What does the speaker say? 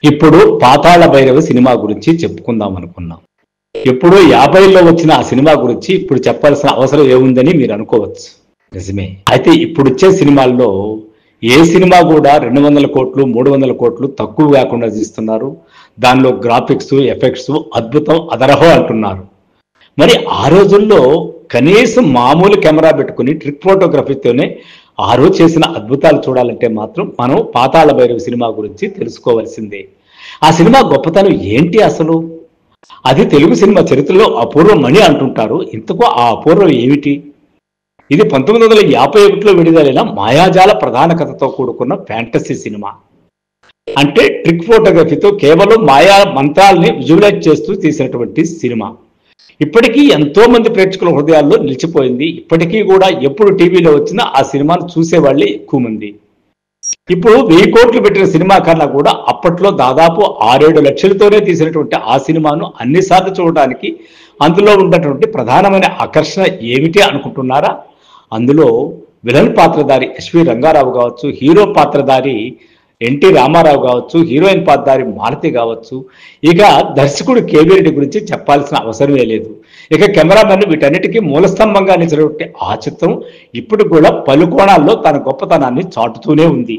ఇప్పుడు పాతాళ భైరవి సినిమా గురించి చెప్పుకుందాం అనుకున్నాం. ఎప్పుడో 50లో వచ్చిన ఆ సినిమా గురించి ఇప్పుడు చెప్పాల్సిన అవసరం ఏముందని మీరు అనుకోవచ్చు. నిజమే. అయితే ఇప్పుడు వచ్చే సినిమాల్లో ఏ సినిమా కూడా 200 కోట్లు 300 కోట్లు తక్కువ కాకుండా తీస్తున్నారు. దానిలో గ్రాఫిక్స్ ఎఫెక్ట్స్ అద్భుతం అదరహో అంటున్నారు. మరి ఆ రోజుల్లో కనీసం మామూలు కెమెరా పెట్టుకుని ట్రిక్ ఫోటోగ్రఫీతోనే ఆ రోజు చేసిన అద్భుతాలు చూడాలంటే మాత్రం మనం పాతాళ భైరవి సినిమా గురించి తెలుసుకోవాల్సిందే. ఆ సినిమా గొప్పతనం ఏంటి అసలు? అది తెలుగు సినిమా చరిత్రలో అపూర్వమణి అంటుంటారు. ఇంతకు ఆ అపూర్వం ఏమిటి? ఇది 1951లో విడుదలైన మాయాజాల ప్రధాన కథతో కూడుకున్న ఫ్యాంటసీ సినిమా. అంటే ట్రిక్ ఫోటోగ్రఫీతో కేవలం మాయా మంత్రాల్ని విజువలైజ్ చేస్తూ తీసినటువంటి సినిమా. ఇప్పటికీ ఎంతో మంది ప్రేక్షకుల హృదయాల్లో నిలిచిపోయింది. ఇప్పటికీ కూడా ఎప్పుడు టీవీలో వచ్చినా ఆ సినిమాను చూసేవాళ్ళే ఎక్కువ మంది. ఇప్పుడు 1000 కోట్లు పెట్టిన సినిమా కన్నా కూడా అప్పట్లో దాదాపు 6-7 లక్షలతోనే తీసినటువంటి ఆ సినిమాను అన్నిసార్లు చూడడానికి అందులో ఉన్నటువంటి ప్రధానమైన ఆకర్షణ ఏమిటి అనుకుంటున్నారా? అందులో విలన్ పాత్రధారి ఎస్వి రంగారావు కావచ్చు, హీరో పాత్రధారి ఎన్టీ రామారావు కావచ్చు, హీరోయిన్ పాత్రధారి మాలతి కావచ్చు, ఇక దర్శకుడు కేవీ రెడ్డి గురించి చెప్పాల్సిన అవసరమే లేదు. ఇక కెమెరామెన్ వీటన్నిటికీ మూలస్తంభంగా నిలిచినటువంటి ఆ చిత్రం ఇప్పుడు కూడా పలు కోణాల్లో తన గొప్పతనాన్ని చాటుతూనే ఉంది.